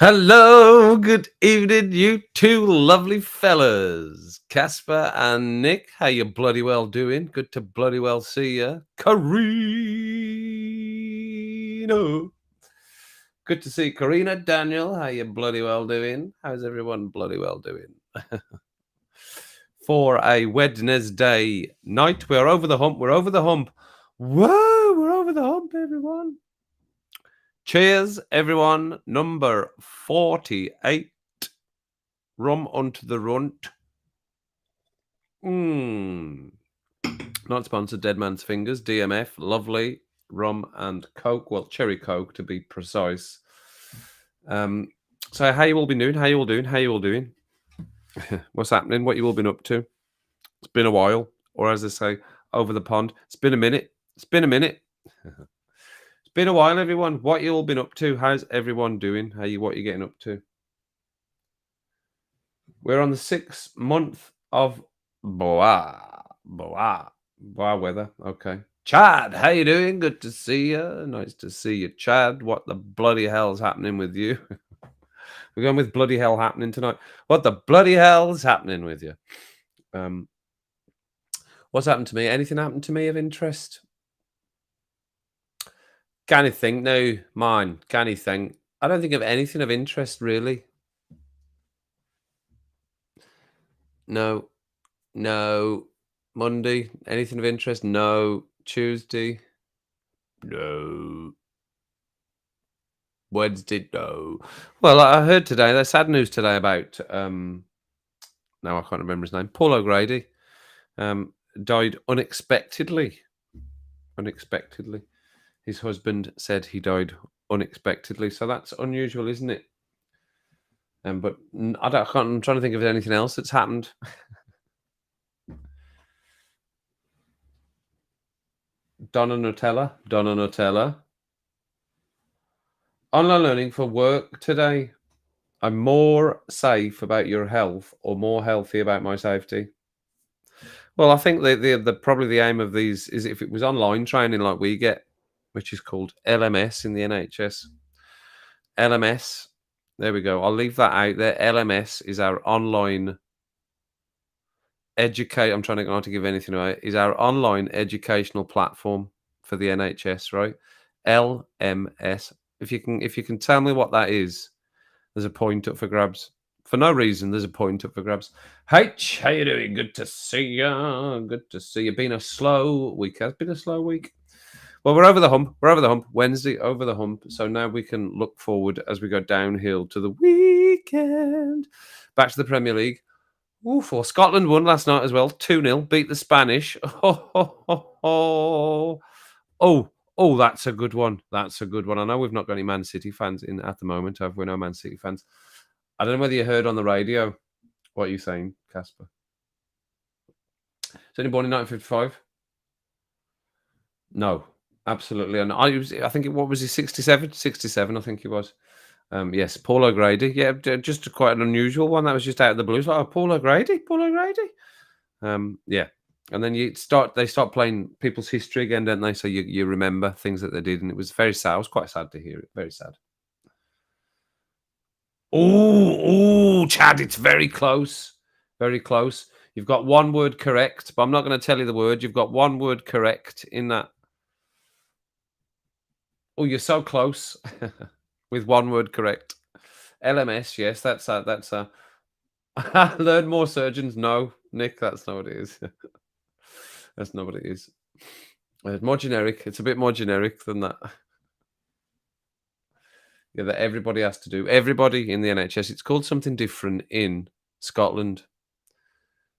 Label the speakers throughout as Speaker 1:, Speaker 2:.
Speaker 1: Hello, good evening, you two lovely fellas. Casper and Nick, how you bloody well doing? Good to bloody well see you. Karina. Good to see Karina. Daniel, how you bloody well doing? How's everyone bloody well doing? For a Wednesday night, we're over the hump. We're over the hump. Whoa, we're over the hump, everyone. Cheers, everyone. Number 48. Rum onto the runt. Not sponsored. Dead Man's Fingers. DMF. Lovely. Rum and Coke. Well, cherry Coke to be precise. So how you all been doing? How you all doing? How you all doing? What's happening? What you all been up to? It's been a while. Or as they say, over the pond. It's been a minute. It's been a minute. It's been a while, everyone. What you all been up to? How's everyone doing? What you getting up to? We're on the 6th month of Boa weather. Okay. Chad, how you doing? Good to see you. Nice to see you, Chad. What the bloody hell's happening with you? We're going with bloody hell happening tonight. What the bloody hell's happening with you? What's happened to me? Anything happened to me of interest? Can you think now? Mine. Can you think? I don't think of anything of interest, really. No. Monday, anything of interest? No. Tuesday? No. Wednesday? No. Well, I heard today, there's sad news today about, now I can't remember his name, Paul O'Grady, died unexpectedly. Unexpectedly. His husband said he died unexpectedly, so that's unusual, isn't it? But I'm trying to think of anything else that's happened. Donna Nutella. Online learning for work today. I'm more safe about your health or more healthy about my safety. Well, I think the probably the aim of these is if it was online training like we get, which is called LMS in the NHS. LMS. There we go. I'll leave that out there. LMS is our online I'm trying to not to give anything away. Is our online educational platform for the NHS, right? LMS. If you can tell me what that is, there's a point up for grabs. For no reason, there's a point up for grabs. Hey, how you doing? Good to see you. Good to see you. Been a slow week. Has been a slow week. Well, we're over the hump. We're over the hump. Wednesday, over the hump. So now we can look forward as we go downhill to the weekend. Back to the Premier League. For Scotland won last night as well. 2-0. Beat the Spanish. Oh, that's a good one. That's a good one. I know we've not got any Man City fans in at the moment, have we? No Man City fans. I don't know whether you heard on the radio what you're saying, Casper. Is anyone born in 1955? No, absolutely. And I think what was he? 67? 67, I think he was. Yes, Paul O'Grady. Yeah, just quite an unusual one. That was just out of the blue. Like, Paul O'Grady. Yeah. And then they start playing people's history again, don't they? So you remember things that they did, and it was very sad. I was quite sad to hear it. Very sad. Oh, Chad, it's very close. Very close. You've got one word correct, but I'm not going to tell you the word. You've got one word correct in that. Oh, you're so close with one word correct. LMS, yes, that's a. Learn more surgeons. No, Nick, that's not what it is. That's not what it is. It's more generic. It's a bit more generic than that. Yeah, that everybody has to do. Everybody in the NHS. It's called something different in Scotland.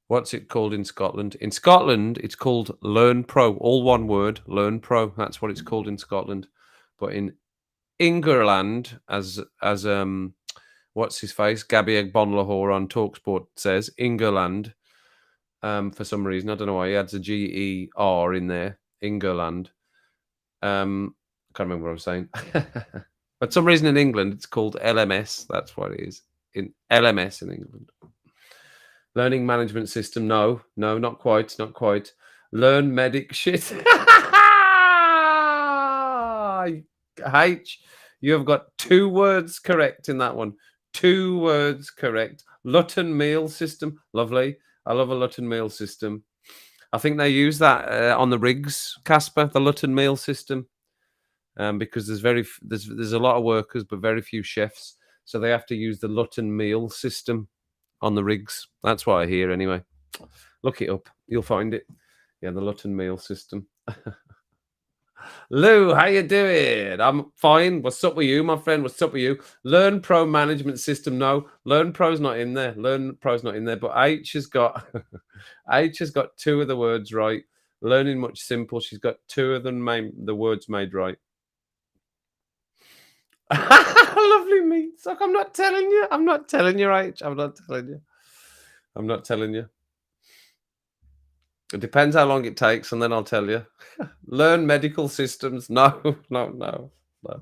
Speaker 1: What's it called in Scotland? In Scotland, it's called Learn Pro. All one word, Learn Pro. That's what it's called in Scotland. But in England, as what's his face? Gabby Egbonlahor on TalkSport says, England. For some reason, I don't know why he adds a GER in there. England. Can't remember what I was saying. But some reason in England, it's called LMS. That's what it is. In LMS in England. Learning management system. No, not quite. Learn medic shit. H, You have got 2 words correct in that one. 2 words correct. Luton meal system. Lovely. I love a Luton meal system. I think they use that on the rigs, Casper, the Luton meal system, because there's a lot of workers, but very few chefs, so they have to use the Luton meal system on the rigs. That's what I hear anyway. Look it up, you'll find it. Yeah, the Luton meal system. Lou, how you doing? I'm fine. What's up with you, my friend? What's up with you? Learn Pro management system. No, Learn Pro's not in there. Learn Pro's not in there. But H has got H has got 2 of the words right. Learning much simple. She's got 2 of the words made right. Lovely meats. Like, I'm not telling you. I'm not telling you, H. I'm not telling you. I'm not telling you. It depends how long it takes, and then I'll tell you. Learn medical systems. No, no, no, no.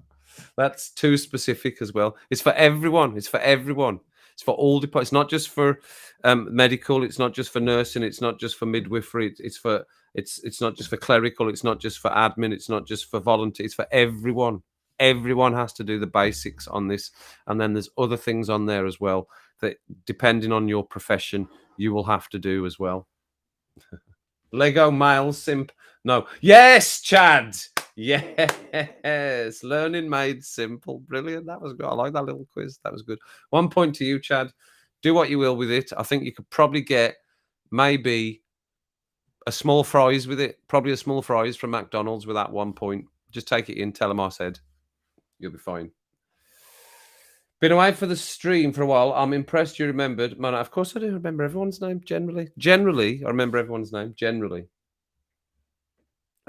Speaker 1: That's too specific as well. It's for everyone. It's for everyone. It's for all departments. It's not just for medical. It's not just for nursing. It's not just for midwifery. It's not just for clerical. It's not just for admin. It's not just for volunteer. It's for everyone. Everyone has to do the basics on this, and then there's other things on there as well that, depending on your profession, you will have to do as well. Lego Miles Simp. No. Yes, Chad. Yes. Learning made simple. Brilliant. That was good. I like that little quiz. That was good. 1 point to you, Chad. Do what you will with it. I think you could probably get maybe a small fries with it. Probably a small fries from McDonald's with that 1 point. Just take it in. Tell them I said. You'll be fine. Been away for the stream for a while. I'm impressed you remembered. Man, of course I do remember everyone's name, generally. Generally, I remember everyone's name. Generally.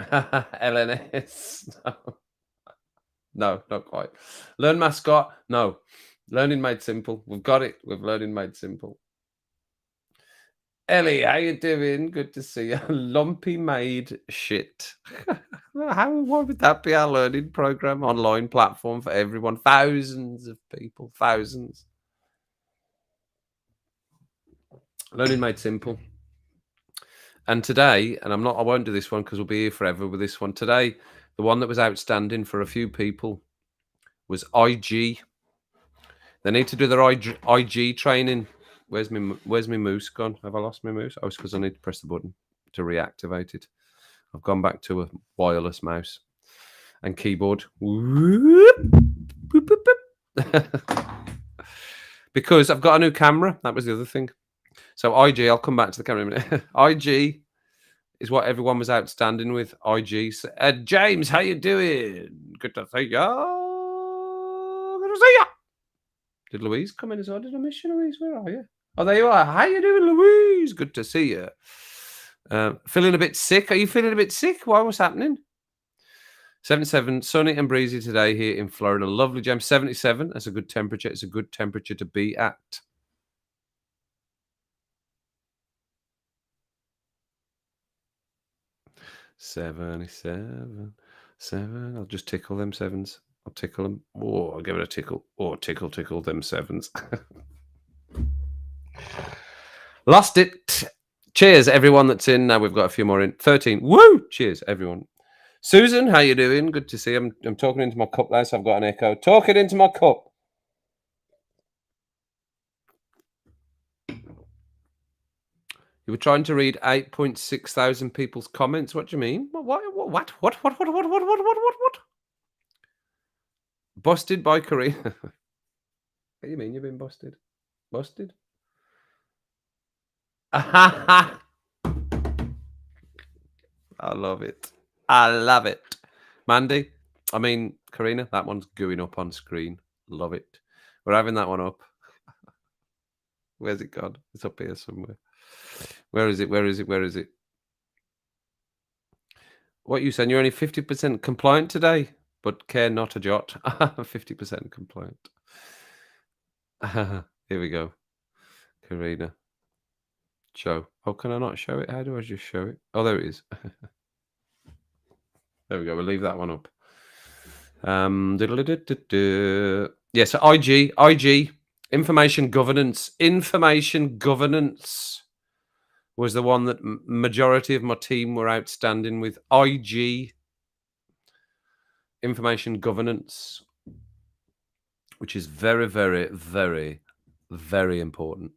Speaker 1: LNS. No. No, not quite. Learn mascot. No. Learning made simple. We've got it. We've learning made simple. Ellie, how you doing? Good to see you. Lumpy made shit. Why would that be our learning program? Online platform for everyone. Thousands of people. Thousands. Learning made simple. And today, and I won't do this one because we'll be here forever with this one. Today, the one that was outstanding for a few people was IG. They need to do their IG training. Where's my mouse gone? Have I lost my mouse? Oh, it's because I need to press the button to reactivate it. I've gone back to a wireless mouse and keyboard. Because I've got a new camera. That was the other thing. So IG, I'll come back to the camera in a minute. IG is what everyone was outstanding with. IG. So, James, how you doing? Good to see you. Good to see you. Did Louise come in as well? Did I miss you, Louise? Where are you? Oh, there you are. How you doing, Louise? Good to see you. Feeling a bit sick? Are you feeling a bit sick? Why? What's happening? 77, sunny and breezy today here in Florida. Lovely, James. 77. That's a good temperature. It's a good temperature to be at. Seven. I'll just tickle them sevens. I'll tickle them. Oh, I'll give it a tickle. Oh, tickle them sevens. Lost it. Cheers, everyone that's in. Now we've got a few more in. 13. Woo! Cheers, everyone. Susan, how you doing? Good to see you. I'm talking into my cup now, so I've got an echo. Talking into my cup. You were trying to read 8.6 thousand people's comments. What do you mean? What? Busted by Korea. What do you mean you've been busted? Busted? I love it. I love it. Mandy, Karina, that one's going up on screen. Love it. We're having that one up. Where's it gone? It's up here somewhere. Where is it? What you saying? You're only 50% compliant today, but care not a jot. 50% compliant. Here we go. Karina. Show. Oh, can I not show it? How do I just show it? Oh, there it is. There we go. We'll leave that one up. Yeah, so IG, information governance. Information governance was the one that majority of my team were outstanding with. IG, information governance. which is very, very, very, very important.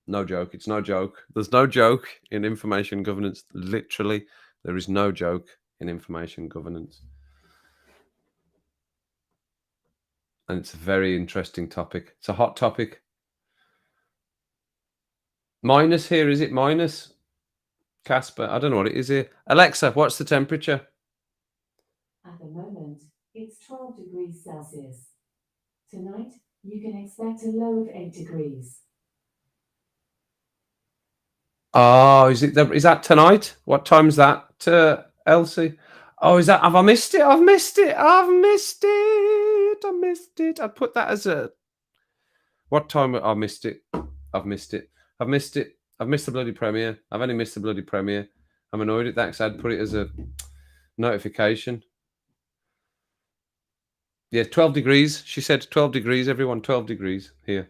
Speaker 1: No joke. It's no joke. There's no joke in information governance. Literally, there is no joke in information governance. And it's a very interesting topic. It's a hot topic. Minus here, is it minus? Casper, I don't know what it is here. Alexa, what's the temperature?
Speaker 2: At the moment, it's 12 degrees Celsius. Tonight, you can expect a low of 8 degrees.
Speaker 1: Oh, is that tonight? What time's that, Elsie? Oh, is that? Have I missed it? I've missed it. I've missed it. I missed it. I put that as a. What time? I missed it. I've missed it. I've missed it. I've missed the bloody premiere. I've only missed the bloody premiere. I'm annoyed at that because I'd put it as a notification. Yeah, 12 degrees. She said 12 degrees. Everyone, 12 degrees here.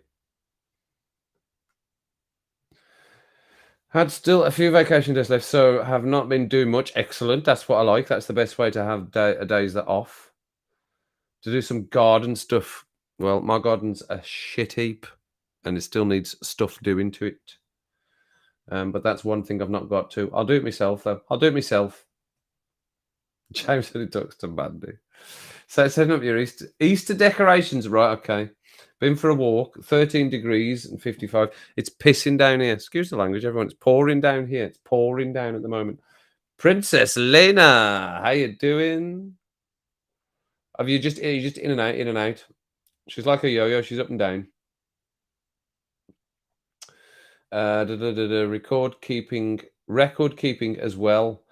Speaker 1: Had still a few vacation days left, so have not been doing much. Excellent. That's what I like. That's the best way to have days that off. To do some garden stuff. Well, my garden's a shit heap, and it still needs stuff doing to it. But that's one thing I've not got to. I'll do it myself, though. I'll do it myself. James said he talks to Mandy. So setting up your Easter decorations, right? Okay. Been for a walk. 13 degrees and 55. It's pissing down here. Excuse the language, everyone. It's pouring down here. It's pouring down at the moment. Princess Lena, how you doing? Are you just in and out, in and out? She's like a yo-yo. She's up and down. Record keeping as well.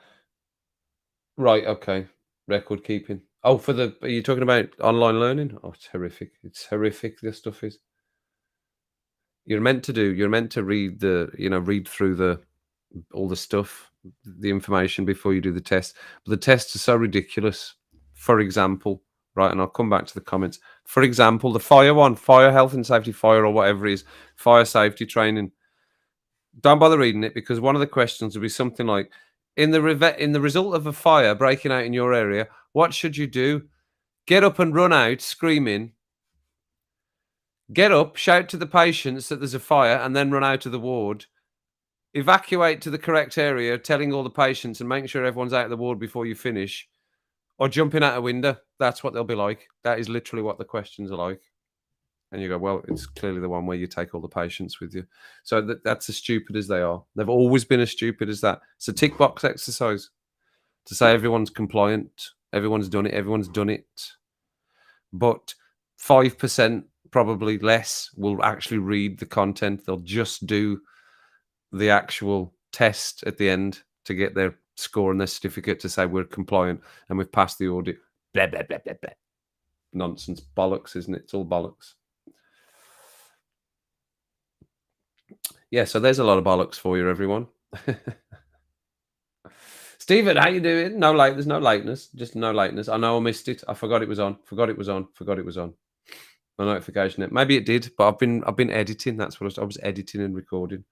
Speaker 1: Right. Okay. Record keeping. Oh, are you talking about online learning? Oh, it's horrific. It's horrific. This stuff is. You're meant to read through all the stuff, the information before you do the test. But the tests are so ridiculous. For example, right, and I'll come back to the comments. For example, the fire one, fire health and safety, fire or whatever it is, fire safety training. Don't bother reading it because one of the questions will be something like, in the result of a fire breaking out in your area, what should you do? Get up and run out screaming. Get up, shout to the patients that there's a fire, and then run out of the ward. Evacuate to the correct area, telling all the patients and making sure everyone's out of the ward before you finish. Or jumping out a window. That's what they'll be like. That is literally what the questions are like. And you go, well, it's clearly the one where you take all the patients with you. So that's as stupid as they are. They've always been as stupid as that. It's a tick box exercise to say everyone's compliant, everyone's done it. But 5%, probably less, will actually read the content. They'll just do the actual test at the end to get their score and their certificate to say we're compliant and we've passed the audit. Blah, blah, blah, blah, blah. Nonsense. Bollocks, isn't it? It's all bollocks. Yeah, so there's a lot of bollocks for you, everyone. Stephen, how you doing? There's no lateness. Just no lateness. I know I missed it. I forgot it was on. Forgot it was on. My notification. Maybe it did, but I've been editing. That's what I was editing and recording.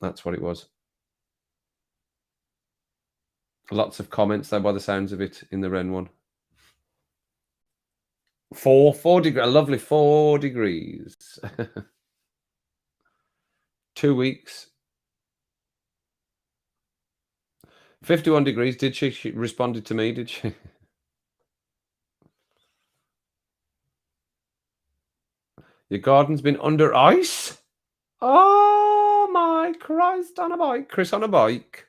Speaker 1: That's what it was. Lots of comments though, by the sounds of it, in the Ren one. 4 degrees. A lovely 4 degrees. 2 weeks. 51 degrees. Did she? She responded to me, did she? Your garden's been under ice? Oh my Christ, on a bike. Chris on a bike.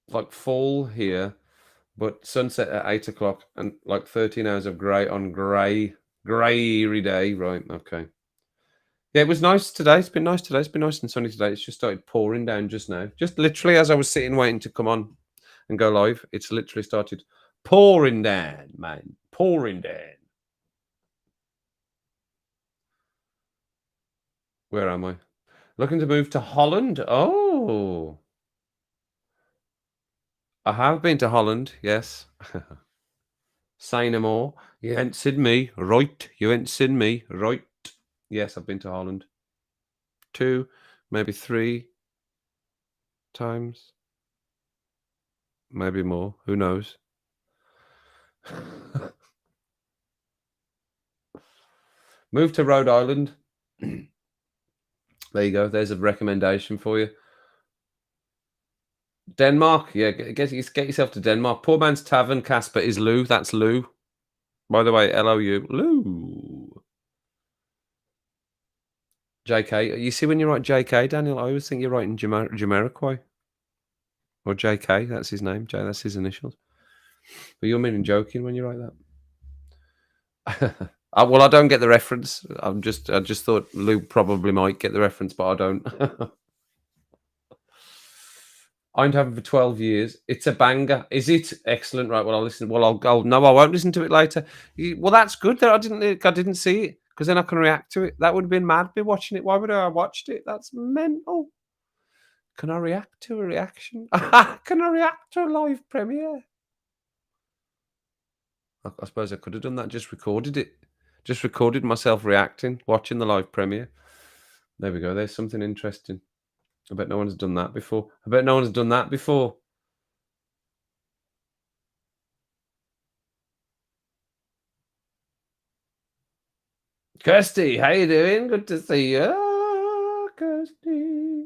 Speaker 1: Like fall here, but sunset at 8 o'clock and like 13 hours of grey on grey day. Right, okay. Yeah, it was nice today. It's been nice today. It's been nice and sunny today. It's just started pouring down just now. Just literally as I was sitting waiting to come on and go live, it's literally started pouring down, man. Pouring down. Where am I? Looking to move to Holland? Oh. I have been to Holland, yes. Say no more. You ain't seen me, right? You ain't seen me, right? Yes, I've been to Holland. 2, maybe 3 times. Maybe more. Who knows? Move to Rhode Island. There you go. There's a recommendation for you. Denmark. Yeah, get yourself to Denmark. Poor Man's Tavern, Casper, is Lou. That's Lou. By the way, Lou. Lou. JK. You see when you write JK, Daniel, I always think you're writing Jamiroquai. Or JK, that's his name. That's his initials. But you're meaning joking when you write that. Well, I don't get the reference. I just thought Lou probably might get the reference, but I don't. Eindhoven for 12 years. It's a banger. Is it? Excellent. Right. Well, I'll listen. Well, I'll go. No, I won't listen to it later. Well, that's good. That I didn't see it because then I can react to it. That would have been mad. Be watching it. Why would I have watched it? That's mental. Can I react to a reaction? Can I react to a live premiere? I suppose I could have done that. Just recorded it. Just recorded myself reacting, watching the live premiere. There we go. There's something interesting. I bet no one's done that before. Kirsty, how you doing? Good to see you, Kirsty.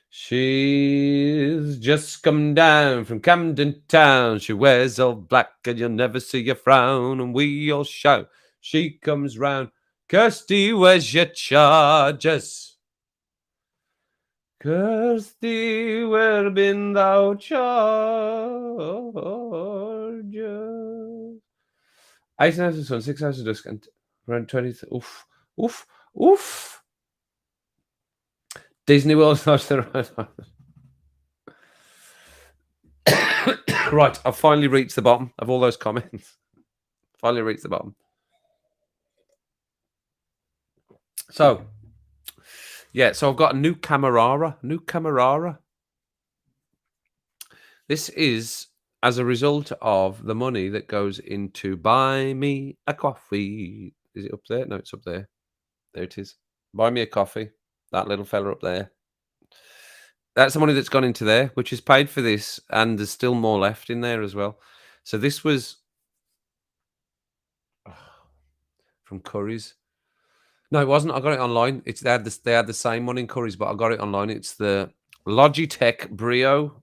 Speaker 1: She's just come down from Camden Town. She wears all black and you'll never see a frown. And we all shout, she comes round. Kirsty, where's your charges? Kirsty, where been thou charges? 18 hours of sun, 6 hours of dusk, and around 20. Oof. Disney World. Right, I've finally reached the bottom of all those comments. Finally reached the bottom. So, yeah, so I've got a new Camerara. This is as a result of the money that goes into buy me a coffee. Is it up there? No, it's up there. There it is. Buy me a coffee. That little fella up there. That's the money that's gone into there, which is paid for this, and there's still more left in there as well. So this was from Curry's. No, it wasn't. I got it online. They had the same one in Curry's, but I got it online. It's the Logitech Brio.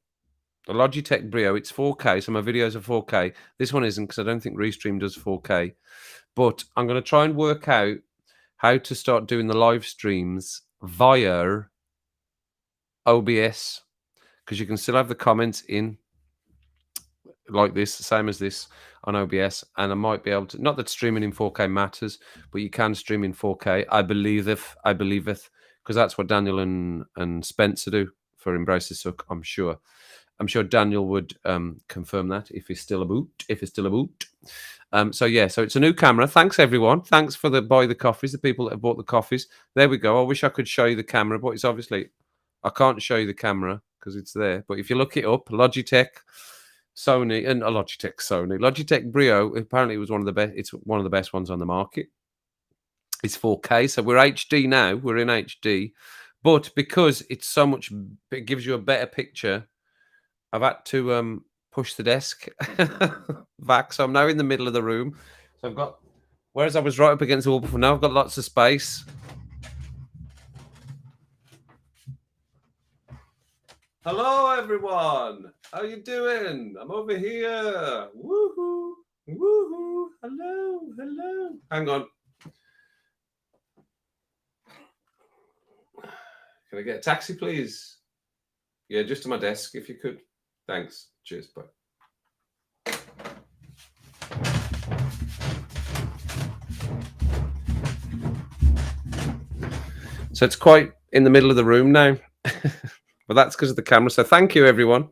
Speaker 1: The Logitech Brio. It's 4K, so my videos are 4K. This one isn't because I don't think Restream does 4K. But I'm going to try and work out how to start doing the live streams via OBS, because you can still have the comments in like this, same as this on OBS, and I might be able to. Not that streaming in 4K matters, but you can stream in 4K. I believe it, because that's what Daniel and Spencer do for Embrace the Suck. I'm sure Daniel would confirm that if he's still about. So it's a new camera. Thanks everyone. Thanks for the coffees. The people that have bought the coffees. There we go. I wish I could show you the camera, but it's obviously I can't show you the camera because it's there. But if you look it up, Logitech Brio. Apparently, it was one of the best. It's one of the best ones on the market. It's 4K, so we're HD now. We're in HD, but because it's so much, it gives you a better picture. I've had to push the desk back, so I'm now in the middle of the room. So I've got, whereas I was right up against the wall before, now I've got lots of space. Hello, everyone. How you doing? I'm over here. Woohoo! Woohoo! Hello. Hang on. Can I get a taxi, please? Yeah, just to my desk, if you could. Thanks. Cheers. Bye. So it's quite in the middle of the room now. But that's because of the camera. So thank you, everyone.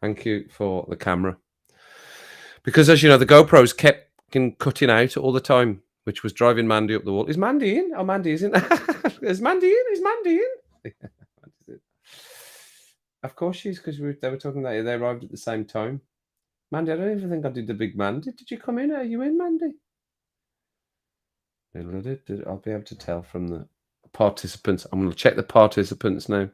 Speaker 1: Thank you for the camera. Because as you know, the GoPros kept cutting out all the time, which was driving Mandy up the wall. Is Mandy in? Oh, Mandy isn't. Is Mandy in? Of course she is, because they were talking that they arrived at the same time. Mandy, I don't even think I did the big Mandy. Did you come in? Are you in, Mandy? I'll be able to tell from the participants. I'm going to check the participants now.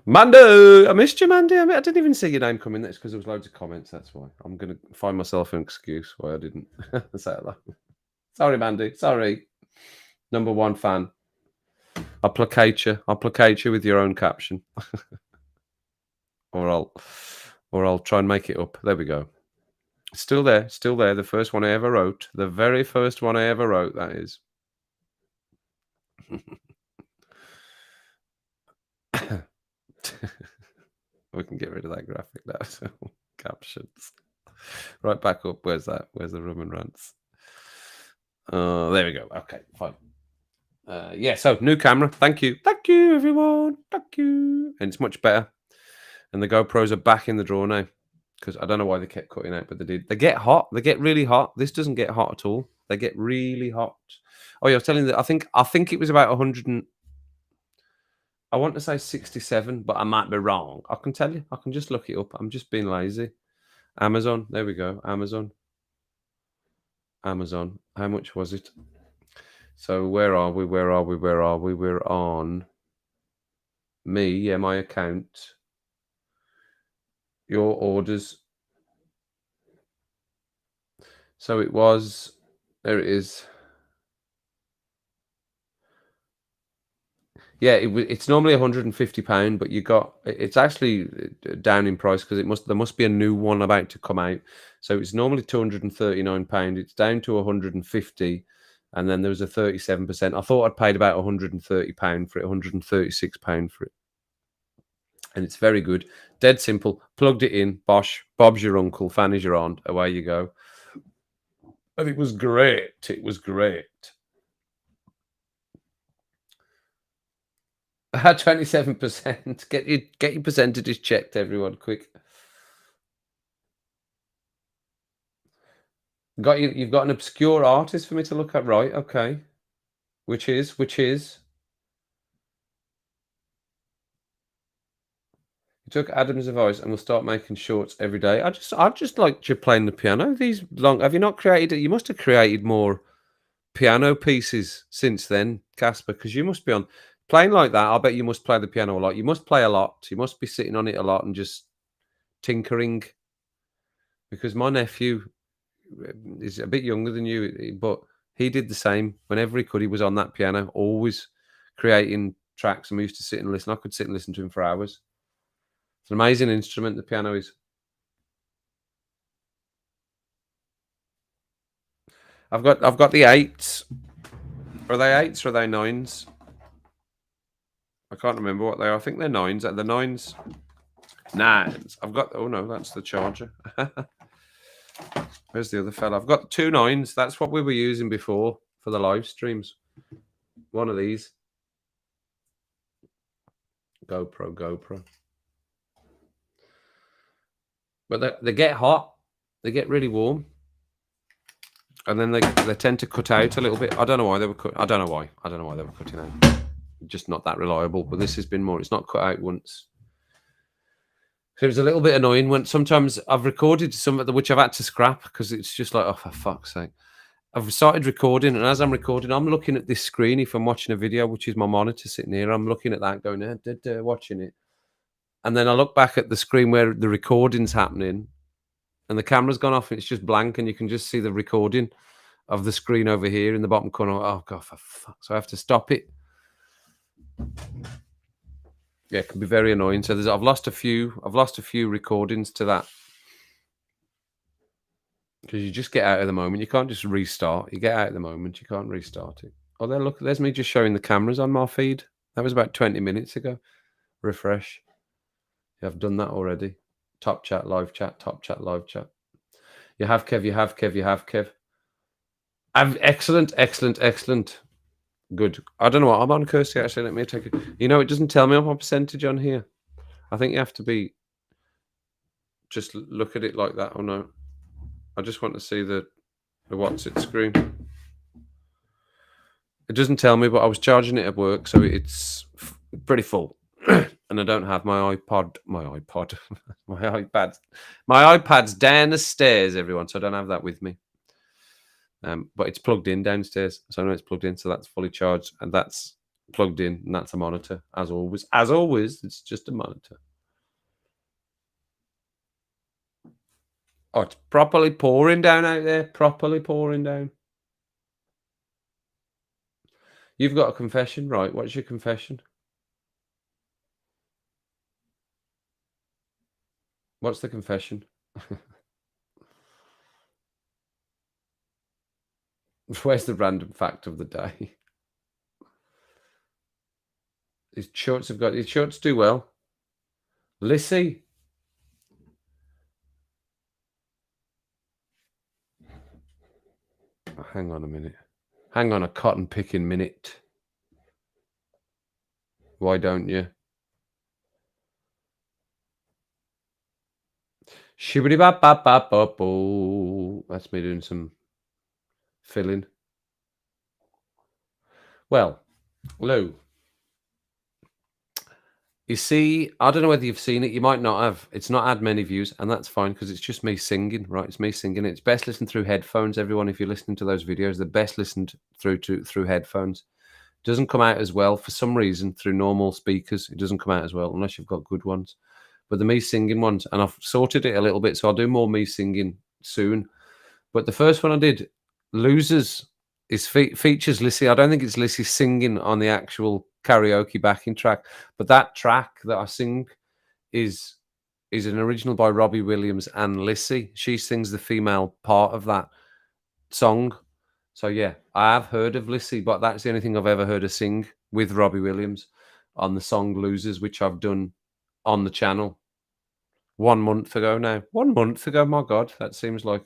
Speaker 1: Mandy, I missed you, Mandy. I didn't even see your name come in. That's because there was loads of comments. That's why. I'm going to find myself an excuse why I didn't say that. Sorry, Mandy. Sorry. Number one fan. I'll placate you. I'll placate you with your own caption. or I'll try and make it up. There we go. Still there. Still there. The first one I ever wrote. The very first one I ever wrote, that is. We can get rid of that graphic now. So captions. Right back up. Where's that? Where's the Roman rants? There we go. Okay, fine. Yeah, so new camera. Thank you. Thank you, everyone. Thank you. And it's much better. And the GoPros are back in the drawer now. Because I don't know why they kept cutting out, but they did. They get hot. They get really hot. This doesn't get hot at all. They get really hot. Oh yeah, I was telling you that I think it was about 100 and I want to say 67, but I might be wrong. I can tell you. I can just look it up. I'm just being lazy. Amazon. There we go. Amazon. How much was it? So where are we? We're on me. Yeah, my account. Your orders. So it was. There it is. Yeah, it's normally £150, but it's actually down in price because there must be a new one about to come out. So it's normally £239. It's down to 150, and then there was a 37%. I thought I'd paid about £130 for it, £136 for it, and it's very good. Dead simple. Plugged it in. Bosh. Bob's your uncle. Fanny's your aunt. Away you go. And it was great. It was great. 27%. Get your percentages checked, everyone, quick. You've got an obscure artist for me to look at, right? Okay. Which is? You took Adam's advice and we'll start making shorts every day. I just like you playing the piano. These long. Have you not created? You must have created more piano pieces since then, Casper, because you must be on playing like that. I bet you must play the piano a lot. You must play a lot. You must be sitting on it a lot and just tinkering. Because my nephew is a bit younger than you, but he did the same. Whenever he could, he was on that piano, always creating tracks. And we used to sit and listen. I could sit and listen to him for hours. It's an amazing instrument, the piano is. I've got the 8s. Are they 8s or are they 9s? I can't remember what they are. I think they're 9s. Are the 9s? 9s. I've got. Oh no, that's the charger. Where's the other fella? I've got 2 9s. That's what we were using before for the live streams. One of these. GoPro. But they get hot. They get really warm. And then they tend to cut out a little bit. I don't know why they were cut. I don't know why they were cutting out. Just not that reliable. But this has been more. It's not cut out once. So it was a little bit annoying when sometimes I've recorded some of which I've had to scrap because it's just like, oh, for fuck's sake. I've started recording, and as I'm recording, I'm looking at this screen. If I'm watching a video, which is my monitor sitting here, I'm looking at that, going, watching it. And then I look back at the screen where the recording's happening, and the camera's gone off, and it's just blank, and you can just see the recording of the screen over here in the bottom corner. Oh god, for fuck! So I have to stop it. Yeah, it can be very annoying. So I've lost a few recordings to that. Because you just get out of the moment. You can't just restart. You get out of the moment. You can't restart it. Oh, there's me just showing the cameras on my feed. That was about 20 minutes ago. Refresh. Yeah, I've done that already. Top chat, live chat, top chat, live chat. You have Kev. Excellent. Good. I don't know what I'm on, Kirsty, actually. Let me take it. You know, it doesn't tell me my percentage on here. I think you have to be... Just look at it like that. Oh, no. I just want to see the what's it screen. It doesn't tell me, but I was charging it at work, so it's pretty full. And I don't have my iPad. My iPad's down the stairs, everyone, so I don't have that with me. But it's plugged in downstairs, so I know it's plugged in, so that's fully charged, and that's plugged in, and that's a monitor, as always. As always, it's just a monitor. Oh, it's properly pouring down out there. Properly pouring down. You've got a confession, right? What's your confession? What's the confession? Where's the random fact of the day? His shorts do well. Lissy. Oh, hang on a minute. Hang on a cotton picking minute. Why don't you? Shibbity bap bap bap bop. That's me doing some filling. Well, Lou, you see, I don't know whether you've seen it. You might not have. It's not had many views, and that's fine because it's just me singing, right? It's me singing. It's best listened through headphones. Everyone, if you're listening to those videos, they're best listened through headphones. Doesn't come out as well for some reason through normal speakers. It doesn't come out as well unless you've got good ones. But the me singing ones, and I've sorted it a little bit, so I'll do more me singing soon. But the first one I did, Losers, is features Lissy. I don't think it's Lissy singing on the actual karaoke backing track, but that track that I sing is an original by Robbie Williams and Lissy. She sings the female part of that song. So yeah, I have heard of Lissy, but that's the only thing I've ever heard her sing with Robbie Williams on the song Losers, which I've done on the channel 1 month ago now. 1 month ago, my God, that seems like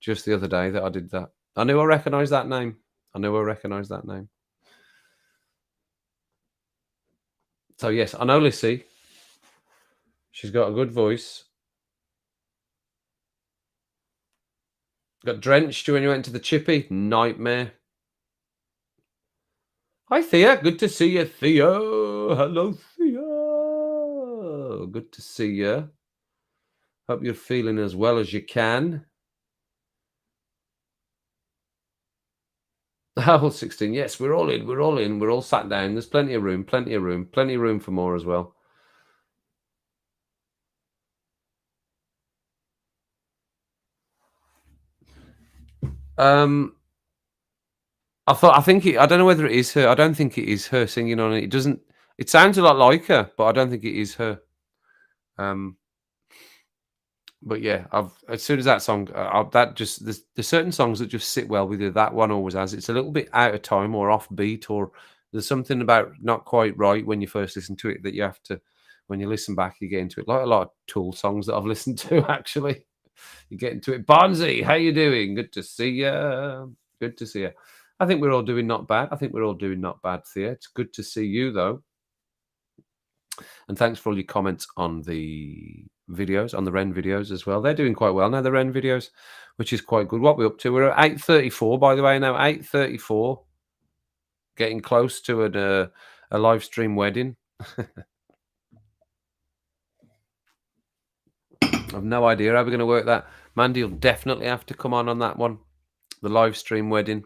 Speaker 1: just the other day that I did that. I knew I recognised that name. So yes, I know Lissy. She's got a good voice. Got drenched when you went to the chippy. Nightmare. Hi, Thea. Good to see you, Thea. Hello, Thea. Good to see you. Hope you're feeling as well as you can. Oh, 16. Yes, we're all in. We're all sat down. There's plenty of room for more as well. I don't know whether it is her. I don't think it is her singing on it. It sounds a lot like her, but I don't think it is her. But yeah, as soon as that song, there's certain songs that just sit well with you. That one always has. It's a little bit out of time or offbeat, or there's something about not quite right when you first listen to it that you have to, when you listen back, you get into it. Like a lot of Tool songs that I've listened to, actually. You get into it. Bonzi, how you doing? Good to see you. Good to see you. I think we're all doing not bad. Thea. It's good to see you, though. And thanks for all your comments on the videos, on the Ren videos as well. They're doing quite well now, the Ren videos, which is quite good. What we're up to, we're at 8:34, by the way, now. 8:34. Getting close to a live stream wedding. I've no idea how we're going to work that. Mandy will definitely have to come on that one. The live stream wedding.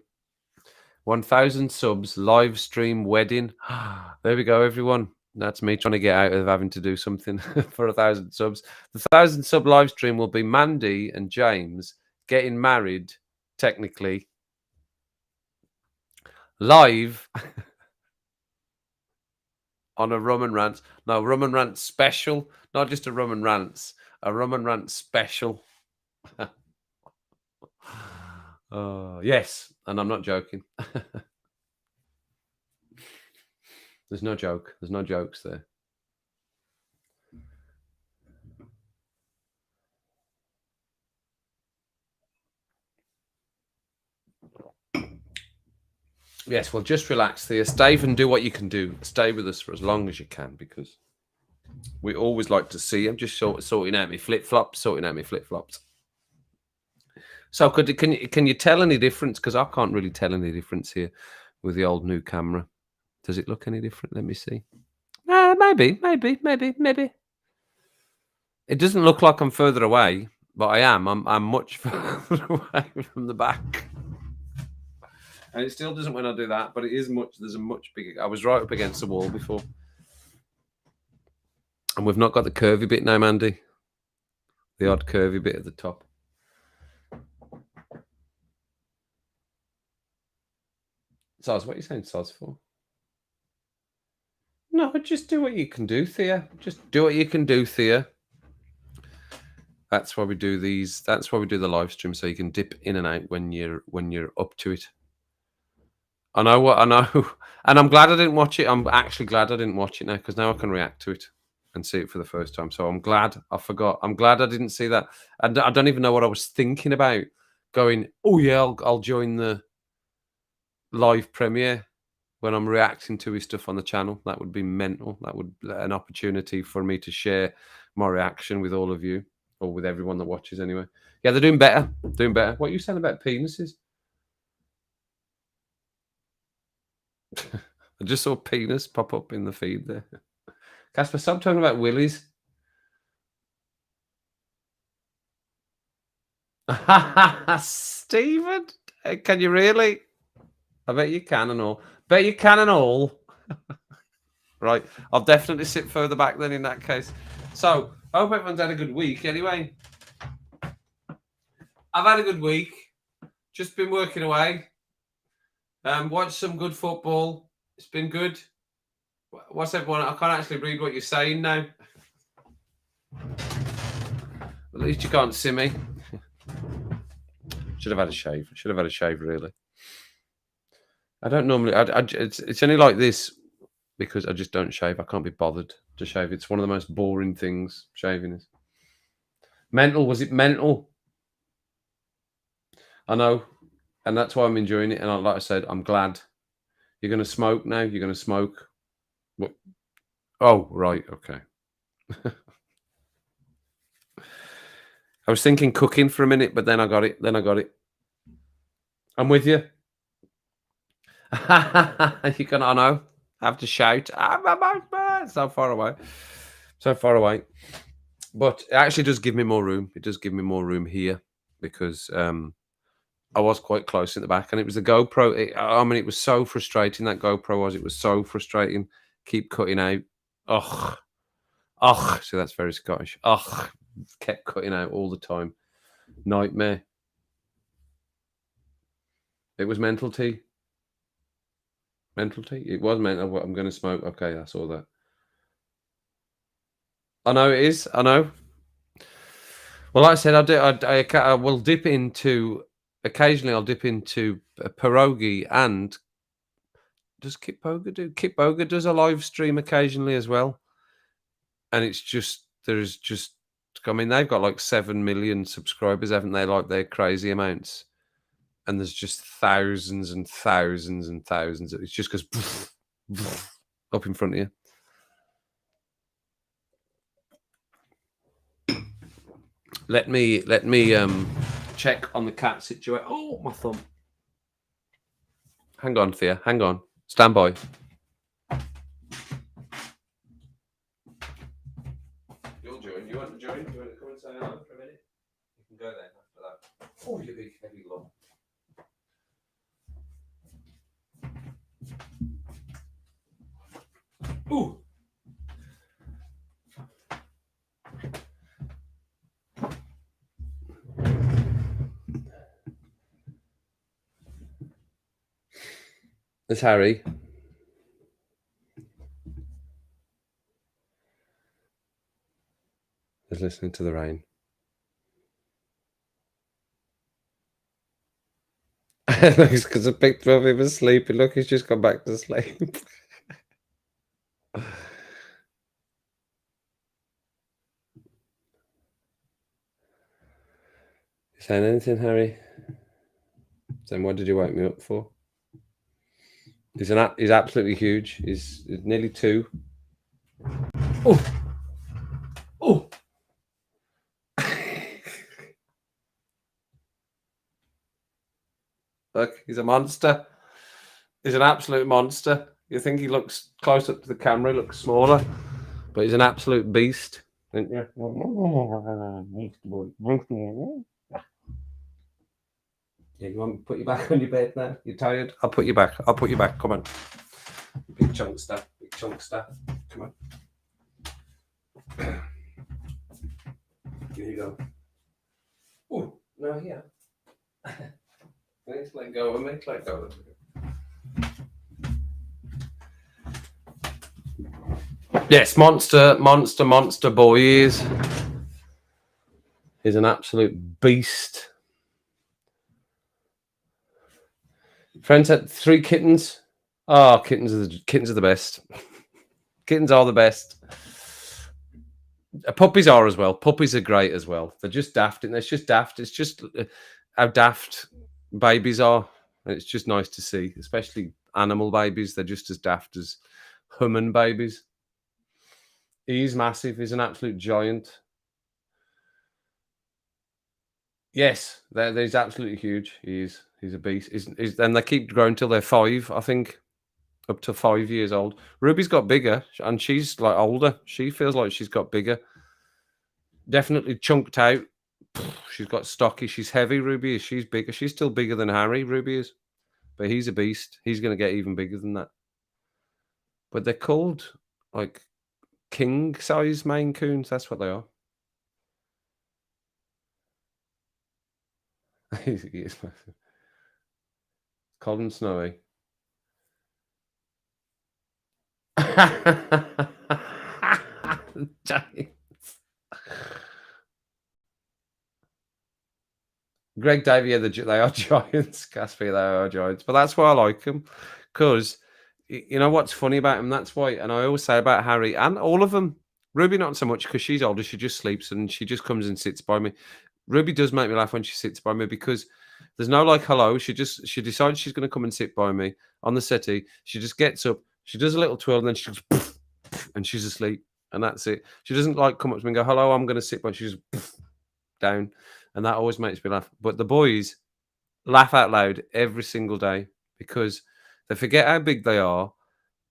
Speaker 1: 1,000 subs, live stream wedding. There we go, everyone. That's me trying to get out of having to do something for 1,000 subs. The 1,000 sub live stream will be Mandy and James getting married, technically, live on a Rum and Rants. No, Rum and Rants special. Not just a Rum and Rants. A Rum and Rants special. Yes, and I'm not joking. There's no joke. There's no jokes there. Yes, well, just relax, Thea. Stay and do what you can do. Stay with us for as long as you can, because we always like to see. I'm just sorting out my flip-flops. So, can you tell any difference? Because I can't really tell any difference here with the old new camera. Does it look any different? Let me see. Maybe. It doesn't look like I'm further away, but I am. I'm much further away from the back. And it still doesn't when I do that, but it is much. There's a much bigger. I was right up against the wall before. And we've not got the curvy bit now, Mandy. The odd curvy bit at the top. Soz, what are you saying Soz for? No, just do what you can do, Thea. Just do what you can do, Thea. That's why we do these. That's why we do the live stream, so you can dip in and out when you're up to it. I know what I know, and I'm glad I didn't watch it. I'm actually glad I didn't watch it now because now I can react to it and see it for the first time. So I'm glad I forgot. I'm glad I didn't see that. I don't even know what I was thinking about. Going, oh yeah, I'll join the live premiere when I'm reacting to his stuff on the channel. That would be mental. That would be an opportunity for me to share my reaction with all of you, or with everyone that watches anyway. Yeah, they're doing better. Doing better. What are you saying about penises? I just saw penis pop up in the feed there. Casper, stop talking about willies. Stephen, can you really? I bet you can and all. Bet you can and all. Right, I'll definitely sit further back then in that case. So, I hope everyone's had a good week anyway. I've had a good week. Just been working away. Watched some good football. It's been good. What's everyone? I can't actually read what you're saying now. At least you can't see me. Should have had a shave. Should have had a shave, really. I don't normally. It's only like this because I just don't shave. I can't be bothered to shave. It's one of the most boring things, shaving is. Mental. Was it mental? I know. And that's why I'm enjoying it. And like I said, I'm glad. You're going to smoke now? You're going to smoke? What? Oh, right. Okay. I was thinking cooking for a minute, but then I got it. I'm with you. You can, I know, have to shout. So far away. So far away. But it actually does give me more room. It does give me more room here because I was quite close in the back, and it was the GoPro. It was so frustrating, that GoPro was. It was so frustrating. Keep cutting out. Ugh. So that's very Scottish. Ugh. Kept cutting out all the time. Nightmare. It was mental tea. Mental tea? It was mental. I'm going to smoke. Okay, I saw that. I know it is. I know. Well, like I said, I will dip into... Occasionally, I'll dip into a pierogi, and does Kip Boga do? Kip Boga does a live stream occasionally as well, and it's just there's just. I mean, they've got like 7 million subscribers, haven't they? Like they're crazy amounts, and there's just thousands and thousands and thousands. It just goes up in front of you. Let me check on the cat situation. Oh, my thumb. Hang on, Thea. Hang on. Stand by. You'll join. You want to join? Do you want to come and say hello for a minute? You can go then after that. Oh, you big heavy lump. Ooh. There's Harry. He's listening to the rain. Looks because I picked him up, he was sleeping. Look, he's just gone back to sleep. You saying anything, Harry? Then what did you wake me up for? He's absolutely huge. He's nearly 2. Oh, oh! Look, he's a monster. He's an absolute monster. You think he looks close up to the camera, he looks smaller, but he's an absolute beast, isn't you? Yeah, you want me to put you back on your bed now? You're tired? I'll put you back. I'll put you back. Come on. Big chunkster. Big chunkster. Come on. Here you go. Oh, no, here. Let's let go of me. Let go of me. Yes, monster boy is. He's an absolute beast. Friends had 3 kittens. Oh, kittens are the best. Kittens are the best. Puppies are as well. Puppies are great as well. They're just daft. And it's just daft. It's just how daft babies are. And it's just nice to see, especially animal babies. They're just as daft as human babies. He's massive. He's an absolute giant. Yes, he's absolutely huge. He's a beast. And they keep growing till they're 5, I think, up to 5 years old. Ruby's got bigger, and she's like older. She feels like she's got bigger. Definitely chunked out. She's got stocky. She's heavy. Ruby is. She's bigger. She's still bigger than Harry. Ruby is, but he's a beast. He's going to get even bigger than that. But they're called like king size Maine Coons. That's what they are. He is massive. Cold and snowy. Giants. Greg Davey, yeah, they are giants. Casper, they are giants. But that's why I like them. Because, you know what's funny about them? That's why, and I always say about Harry and all of them, Ruby not so much because she's older. She just sleeps and she just comes and sits by me. Ruby does make me laugh when she sits by me because there's no like hello. She decides she's going to come and sit by me on the settee. She just gets up, she does a little twirl, and then she goes poof, poof, and she's asleep, and that's it. She doesn't like come up to me and go hello. I'm going to sit by. She's down, and that always makes me laugh. But the boys laugh out loud every single day because they forget how big they are,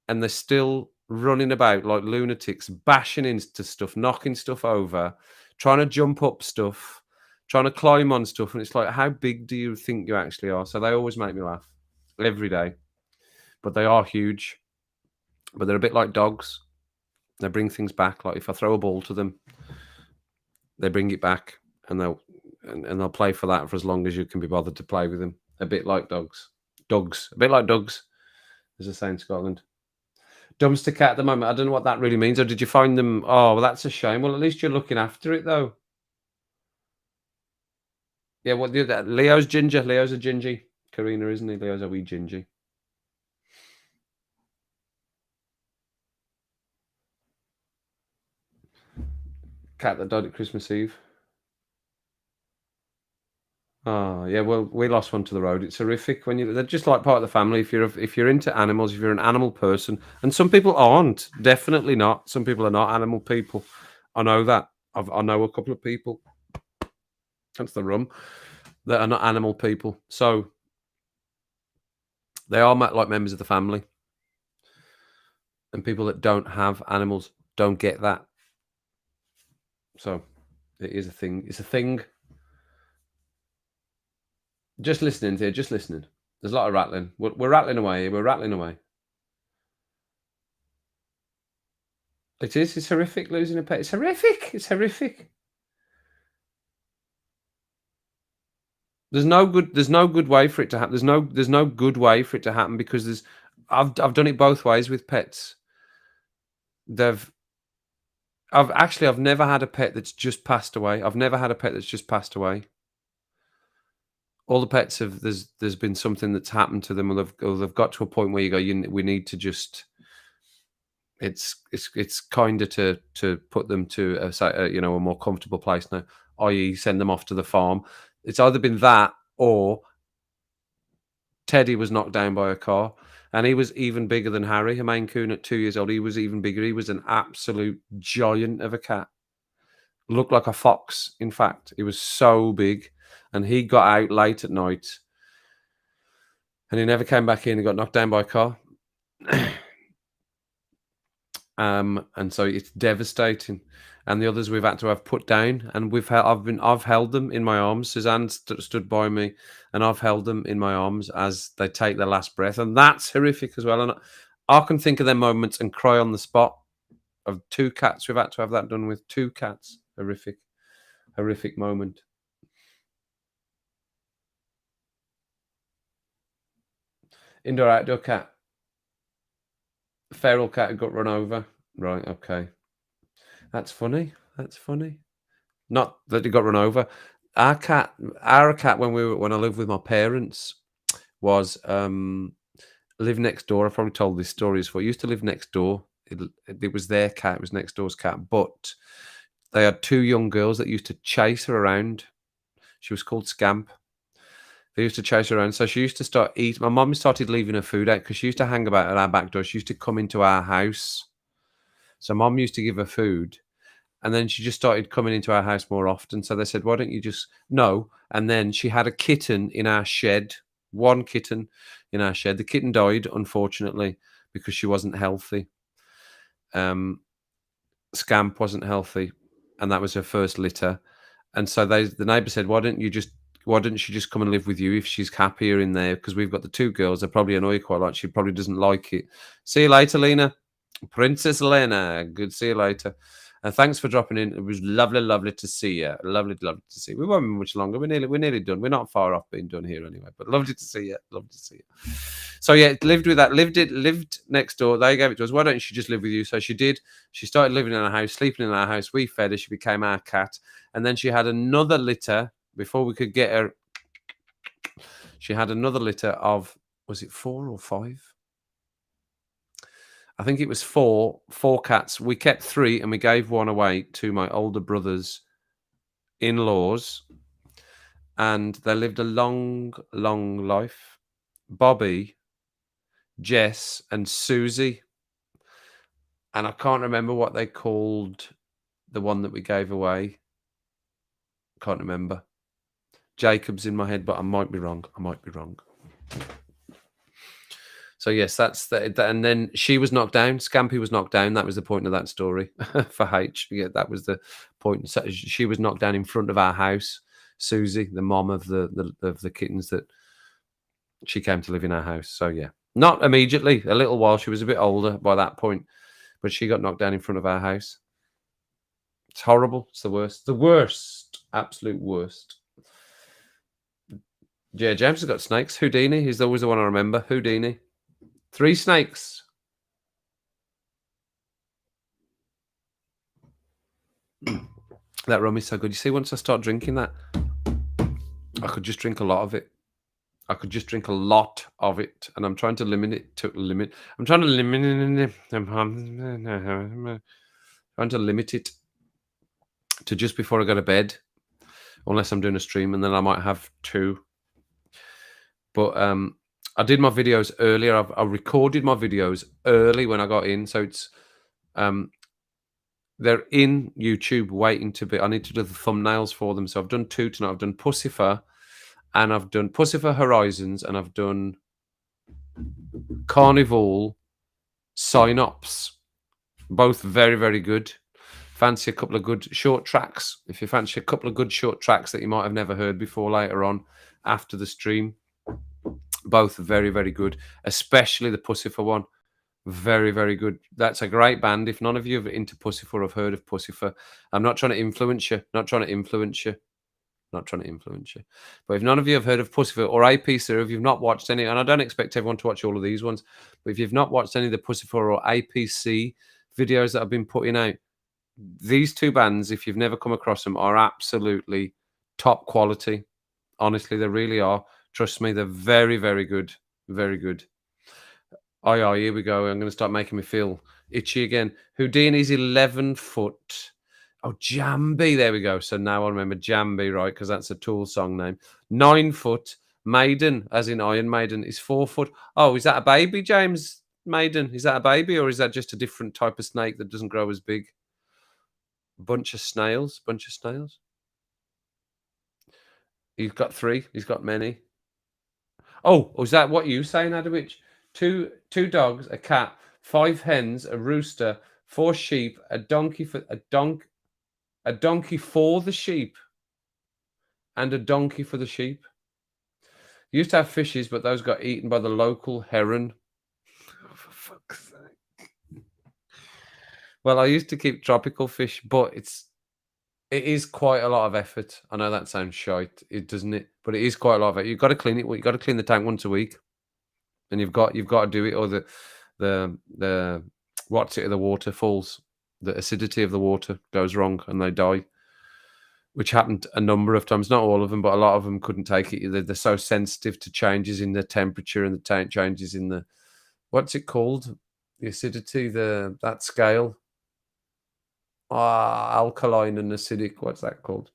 Speaker 1: and they're still running about like lunatics, bashing into stuff, knocking stuff over, trying to jump up stuff, trying to climb on stuff. And it's like, how big do you think you actually are? So they always make me laugh every day. But they are huge. But they're a bit like dogs. They bring things back. Like if I throw a ball to them, they bring it back and they'll play for that for as long as you can be bothered to play with them. A bit like dogs. A bit like dogs, as they say in Scotland. Dumpster cat at the moment. I don't know what that really means. Or did you find them? Oh, well, that's a shame. Well, at least you're looking after it, though. Yeah, what the other? Leo's ginger. Leo's a gingy. Karina, isn't he? Leo's a wee gingy. Cat that died at Christmas Eve. Oh, yeah. Well, we lost one to the road. It's horrific when they're just like part of the family. If you're into animals, if you're an animal person, and some people aren't, definitely not. Some people are not animal people. I know that. I know a couple of people. That's the rum that are not animal people. So they are like members of the family. And people that don't have animals don't get that. So it is a thing. It's a thing. Just listening here, just listening. There's a lot of rattling. We're rattling away. We're rattling away. It is. It's horrific losing a pet. It's horrific. It's horrific. There's no good way for it to happen. There's no good way for it to happen because I've done it both ways with pets. I've never had a pet that's just passed away. I've never had a pet that's just passed away. All the pets there's been something that's happened to them, or they've got to a point where you go, we need to just. It's kinder to put them to a more comfortable place now, i.e., send them off to the farm. It's either been that or Teddy was knocked down by a car, and he was even bigger than Harry, a Maine Coon at 2 years old. He was even bigger. He was an absolute giant of a cat. Looked like a fox, in fact. He was so big, and he got out late at night, and he never came back in. He got knocked down by a car. And so it's devastating. And the others we've had to have put down, and I've held them in my arms. Suzanne stood by me, and I've held them in my arms as they take their last breath, and that's horrific as well. And I can think of them moments and cry on the spot. Of 2 cats, we've had to have that done with 2 cats. Horrific, horrific moment. Indoor, outdoor cat. Feral cat who got run over. Right, okay. That's funny. That's funny. Not that he got run over. Our cat when I lived with my parents was, lived next door. I've probably told these stories before. It used to live next door. It was their cat. It was next door's cat, but they had 2 young girls that used to chase her around. She was called Scamp. They used to chase her around. So she used to start eat my mum started leaving her food out because she used to hang about at our back door. She used to come into our house. So mum used to give her food, and then she just started coming into our house more often. So they said, "Why don't you just" No. And then she had a kitten in our shed, 1 kitten in our shed. The kitten died, unfortunately, because she wasn't healthy. Um, Scamp wasn't healthy, and that was her first litter. And so the neighbour said, why don't she just come and live with you if she's happier in there? Because we've got the 2 girls. They probably annoy you quite a lot. She probably doesn't like it. See you later, Lena. Princess Lena. Good. See you later. And thanks for dropping in. It was lovely, lovely to see you. Lovely, lovely to see you. We won't be much longer. We're nearly done. We're not far off being done here anyway. But lovely to see you. Lovely to see you. So yeah, lived with that. Lived next door. They gave it to us. Why don't she just live with you? So she did. She started living in our house, sleeping in our house. We fed her. She became our cat. And then she had another litter before we could get her. She had another litter of, was it 4 or 5? I think it was 4 cats. We kept 3 and we gave 1 away to my older brother's in-laws, and they lived a long, long life. Bobby, Jess, and Susie. And I can't remember what they called the one that we gave away. Can't remember. Jacob's in my head, but I might be wrong. So yes, that's that. And then she was knocked down. Scampy was knocked down. That was the point of that story for H. Yeah, that was the point. So she was knocked down in front of our house. Susie, the mom of the kittens, that she came to live in our house. So yeah, not immediately. A little while. She was a bit older by that point, but she got knocked down in front of our house. It's horrible. It's the worst. The worst. Absolute worst. Yeah, James has got snakes. Houdini. He's always the one I remember. Houdini. 3 snakes. That rum is so good. You see, once I start drinking that, I could just drink a lot of it. And I'm trying to limit it to limit. I'm trying to limit it to just before I go to bed, unless I'm doing a stream, and then I might have 2. But I did my videos earlier. I recorded my videos early when I got in, so it's they're in YouTube waiting to be. I need to do the thumbnails for them. So I've done 2 tonight. I've done Pussifer, and I've done Pussifer Horizons, and I've done Carnival Synops. Both very, very good. Fancy a couple of good short tracks. If you fancy a couple of good short tracks that you might have never heard before later on after the stream, both very, very good. Especially the Pussifer one. Very, very good. That's a great band. If none of you are into Pussifer, have heard of Pussifer, I'm not trying to influence you. Not trying to influence you. But if none of you have heard of Pussifer or APC, or if you've not watched any, and I don't expect everyone to watch all of these ones, but if you've not watched any of the Pussifer or APC videos that I've been putting out, these 2 bands, if you've never come across them, are absolutely top quality. Honestly, they really are. Trust me, they're very, very good. Very good. Oh, here we go. I'm going to start making me feel itchy again. Houdini's 11 foot. Oh, Jambi. There we go. So now I remember Jambi, right? Because that's a Tool song name. 9 foot. Maiden, as in Iron Maiden, is 4 foot. Oh, is that a baby, James Maiden? Is that a baby, or is that just a different type of snake that doesn't grow as big? Bunch of snails. He's got 3. He's got many. Oh, is that what you saying, Adowich? Two dogs, a cat, 5 hens, a rooster, 4 sheep, a donkey a donkey for the sheep, and a donkey for the sheep. Used to have fishes, but those got eaten by the local heron. For fuck's sake. Well, I used to keep tropical fish, but it is quite a lot of effort. I know that sounds shite, it doesn't it? But it is quite a lot of it. You've got to clean it. You've got to clean the tank once a week, and you've got to do it, or the what's it? The water falls. The acidity of the water goes wrong, and they die. Which happened a number of times, not all of them, but a lot of them couldn't take it. They're so sensitive to changes in the temperature and the changes in the what's it called? The acidity, that scale. Alkaline and acidic. What's that called?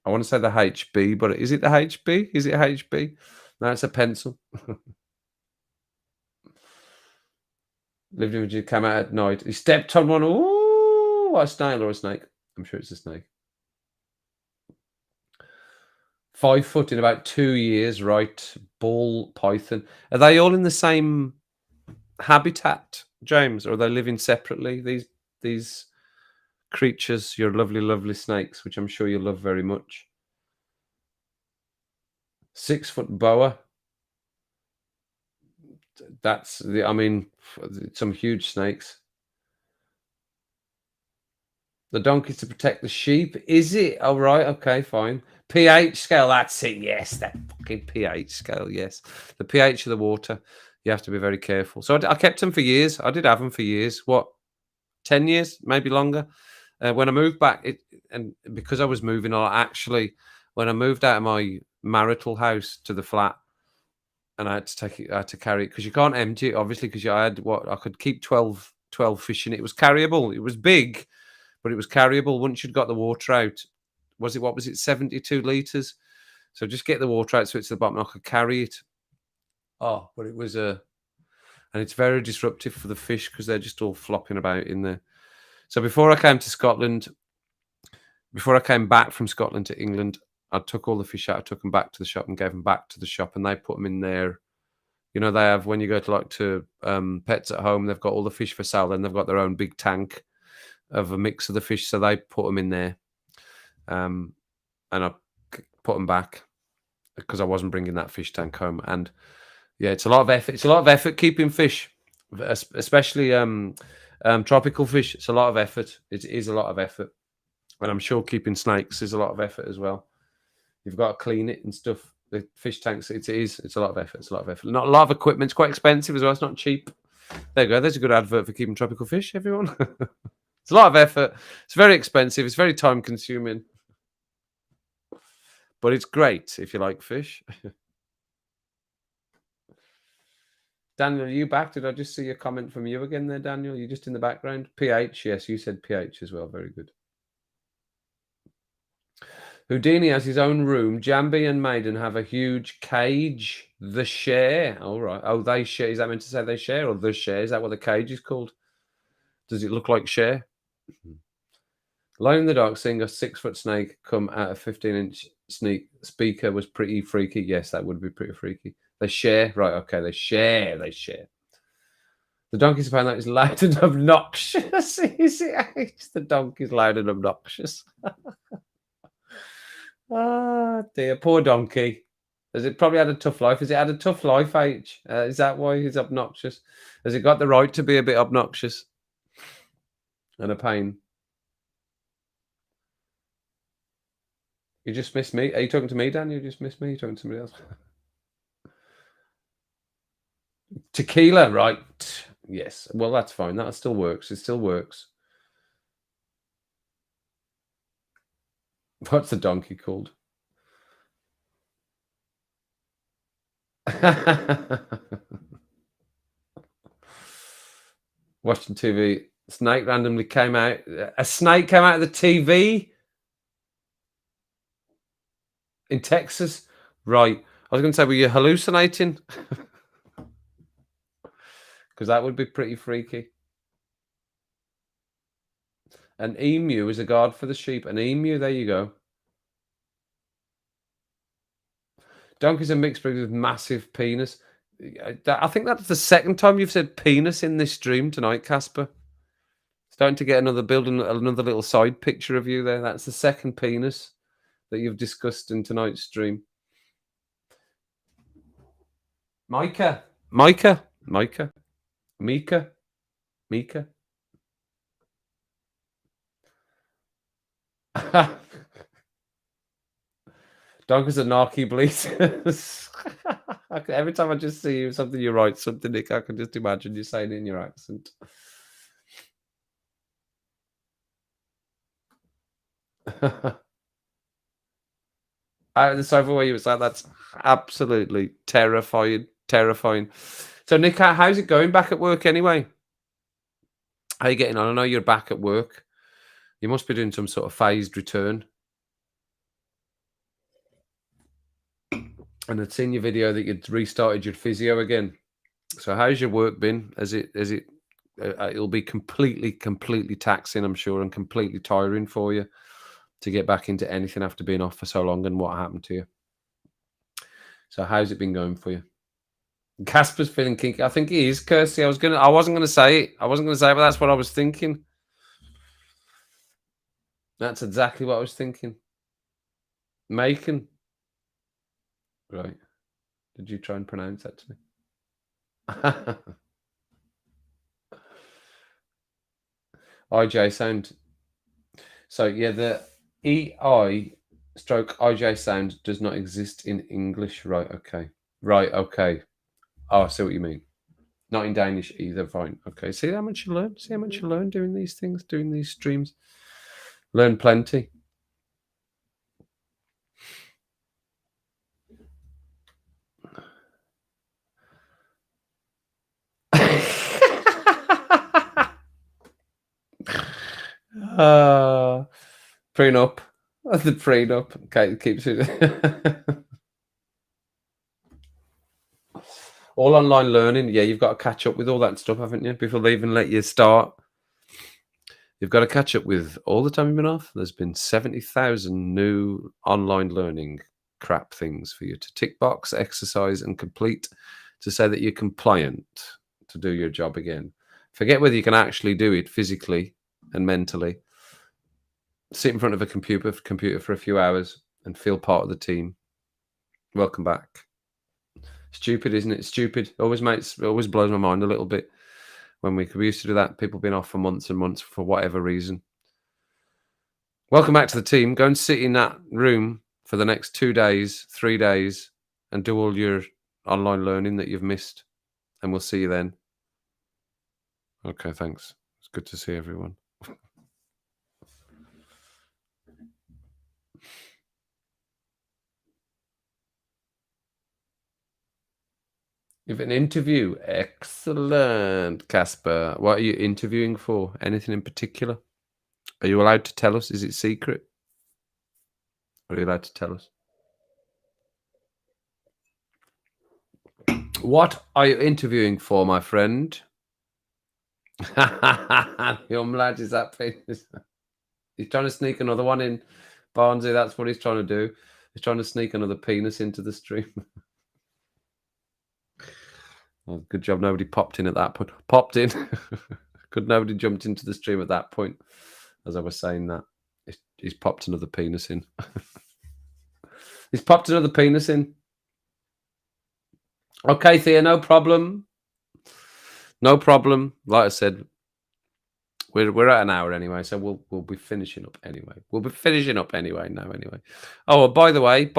Speaker 1: I want to say the HB, but is it the HB? Is it HB? No, it's a pencil. Lived in Virginia, came out at night. He stepped on one. Ooh, what, a snail or a snake? I'm sure it's a snake. 5 foot in about 2 years, right? Ball python. Are they all in the same habitat, James, or are they living separately? These creatures, your lovely, lovely snakes, which I'm sure you love very much. 6 foot boa. That's I mean, some huge snakes. The donkey's to protect the sheep. Is it? Oh, right. Okay, fine. pH scale. That's it. Yes, that fucking pH scale. Yes. The pH of the water. You have to be very careful. So I kept them for years. I did have them for years. What, 10 years? Maybe longer. When I moved back, and because I was moving a lot, actually, when I moved out of my marital house to the flat, and I had to take it, I had to carry it, because you can't empty it, obviously, because I had I could keep 12 fish in it. It was carryable. It was big, but it was carryable once you'd got the water out. What was it, 72 litres? So just get the water out so it's at the bottom, and I could carry it. Oh, but it was and it's very disruptive for the fish because they're just all flopping about in there. So before I came back from Scotland to England, I took all the fish out, I took them back to the shop and gave them back to the shop, and they put them in there. You know, they have, when you go to Pets at Home, they've got all the fish for sale, then they've got their own big tank of a mix of the fish, so they put them in there. And I put them back because I wasn't bringing that fish tank home. And yeah, it's a lot of effort. It's a lot of effort keeping fish, especially tropical fish. It's a lot of effort. It is a lot of effort. And I'm sure keeping snakes is a lot of effort as well. You've got to clean it and stuff. The fish tanks, it's a lot of effort. It's a lot of effort. Not a lot of equipment. It's quite expensive as well. It's not cheap. There you go. There's a good advert for keeping tropical fish, everyone. It's a lot of effort. It's very expensive. It's very time consuming. But it's great if you like fish. Daniel, are you back? Did I just see a comment from you again there, Daniel? You're just in the background. pH, yes, you said pH as well. Very good. Houdini has his own room. Jambi and Maiden have a huge cage. The share. All right. Oh, they share. Is that meant to say they share, or the share? Is that what the cage is called? Does it look like share? Alone in the dark, seeing a 6 foot snake come out a 15-inch speaker was pretty freaky. Yes, that would be pretty freaky. They share. Right, okay, they share. The donkey's apparently that is loud and obnoxious. Is it? The donkey's loud and obnoxious. Ah, dear. Poor donkey. Has it probably had a tough life? Has it had a tough life, H? Is that why he's obnoxious? Has it got the right to be a bit obnoxious? And a pain? You just missed me. Are you talking to me, Dan? You just missed me. You're talking to somebody else. Tequila, right? Yes. Well, that's fine. That still works. It still works. What's the donkey called? Watching TV. Snake randomly came out. A snake came out of the TV in Texas. Right. I was going to say, were you hallucinating? Because that would be pretty freaky. An emu is a guard for the sheep. An emu, there you go. Donkeys are mixed breeds with massive penis. I think that's the second time you've said penis in this stream tonight, Casper. Starting to get building another little side picture of you there. That's the second penis that you've discussed in tonight's stream. Micah. Mika. Donkers and narky bleat. Every time I just see you, something you write, something, Nick, I can just imagine you saying it in your accent. It's over where you was like, that's absolutely terrifying. So, Nick, how's it going back at work anyway? How are you getting on? I know you're back at work. You must be doing some sort of phased return. And I'd seen your video that you'd restarted your physio again. So how's your work been? It'll be completely taxing, I'm sure, and completely tiring for you to get back into anything after being off for so long, and what happened to you. So how's it been going for you? Casper's feeling kinky. I think he is, Kirsty. I wasn't gonna say it, but that's what I was thinking. That's exactly what I was thinking. Macon. Right. Did you try and pronounce that to me? IJ sound. So yeah, the EI stroke IJ sound does not exist in English. Right, okay. Oh, I see what you mean. Not in Danish either. Fine. Okay. See how much you learn doing these things, doing these streams. Learn plenty. Prenup. The prenup. Okay, it keeps it. All online learning. Yeah, you've got to catch up with all that stuff, haven't you? Before they even let you start. You've got to catch up with all the time you've been off. There's been 70,000 new online learning crap things for you to tick box, exercise, and complete to say that you're compliant to do your job again. Forget whether you can actually do it physically and mentally. Sit in front of a computer for a few hours and feel part of the team. Welcome back. Stupid, isn't it? Stupid. Always blows my mind a little bit when we used to do that. People been off for months and months for whatever reason. Welcome back to the team. Go and sit in that room for the next 2 days, 3 days, and do all your online learning that you've missed. And we'll see you then. Okay, thanks. It's good to see everyone. You've an interview. Excellent, Casper. What are you interviewing for? Anything in particular? Are you allowed to tell us? Is it secret? Are you allowed to tell us? What are you interviewing for, my friend? Young lad, is that penis? He's trying to sneak another one in. Barnsley, that's what he's trying to do. He's trying to sneak another penis into the stream. Well, good job nobody popped in at that point. Popped in. Good nobody jumped into the stream at that point. As I was saying that. He's popped another penis in. He's popped another penis in. Okay, Thea, no problem. No problem. Like I said, we're at an hour anyway, so we'll be finishing up anyway. Anyway. Oh, by the way,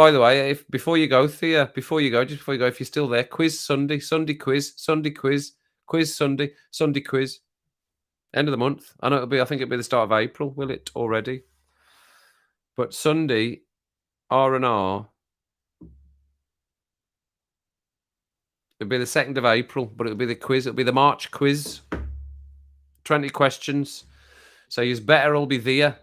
Speaker 1: if before you go, Thea, if you're still there, quiz Sunday quiz, Sunday quiz. End of the month. I think it'll be the start of April, will it already? But Sunday, R&R. It'll be the 2nd of April, but it'll be the quiz. It'll be the March quiz. 20 questions. So you's better all be there.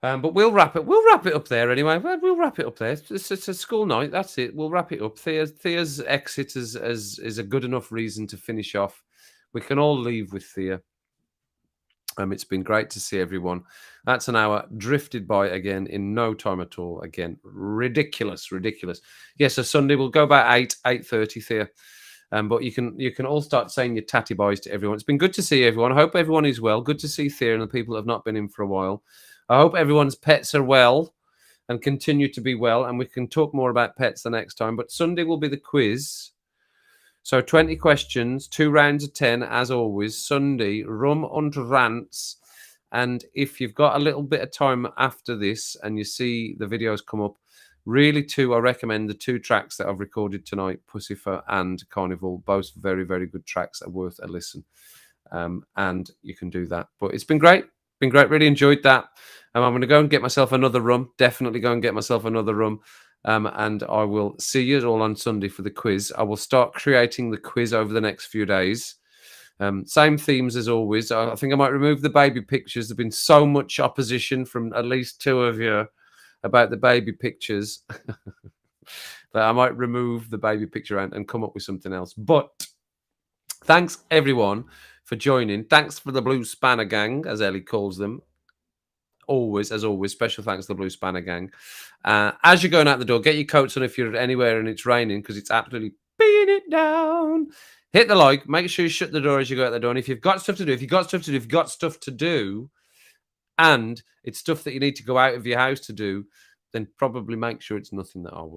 Speaker 1: But we'll wrap it up there anyway. We'll wrap it up there. It's a school night. That's it. We'll wrap it up. Thea's exit is a good enough reason to finish off. We can all leave with Thea. It's been great to see everyone. That's an hour drifted by again in no time at all. Again, ridiculous. Yes, so Sunday we'll go about 8:30, Thea. But you can all start saying your tatty boys to everyone. It's been good to see everyone. I hope everyone is well. Good to see Thea and the people that have not been in for a while. I hope everyone's pets are well and continue to be well. And we can talk more about pets the next time. But Sunday will be the quiz. So 20 questions, 2 rounds of 10, as always. Sunday, Rum und Rants. And if you've got a little bit of time after this and you see the videos come up, really, I recommend the 2 tracks that I've recorded tonight, Puscifer and Carnival. Both very, very good tracks that are worth a listen. And you can do that. But it's been great. Really enjoyed that. I'm going to go and get myself another rum. Definitely go and get myself another rum. And I will see you all on Sunday for the quiz. I will start creating the quiz over the next few days. Same themes as always. I think I might remove the baby pictures. There's been so much opposition from at least 2 of you about the baby pictures that I might remove the baby picture and come up with something else. But thanks everyone for joining. Thanks for the Blue Spanner Gang, as Ellie calls them. As always, special thanks to the Blue Spanner Gang. As you're going out the door, get your coats on if you're anywhere and it's raining, because it's absolutely beating it down. Hit the like. Make sure you shut the door as you go out the door. And if you've got stuff to do, and it's stuff that you need to go out of your house to do, then probably make sure it's nothing that I would.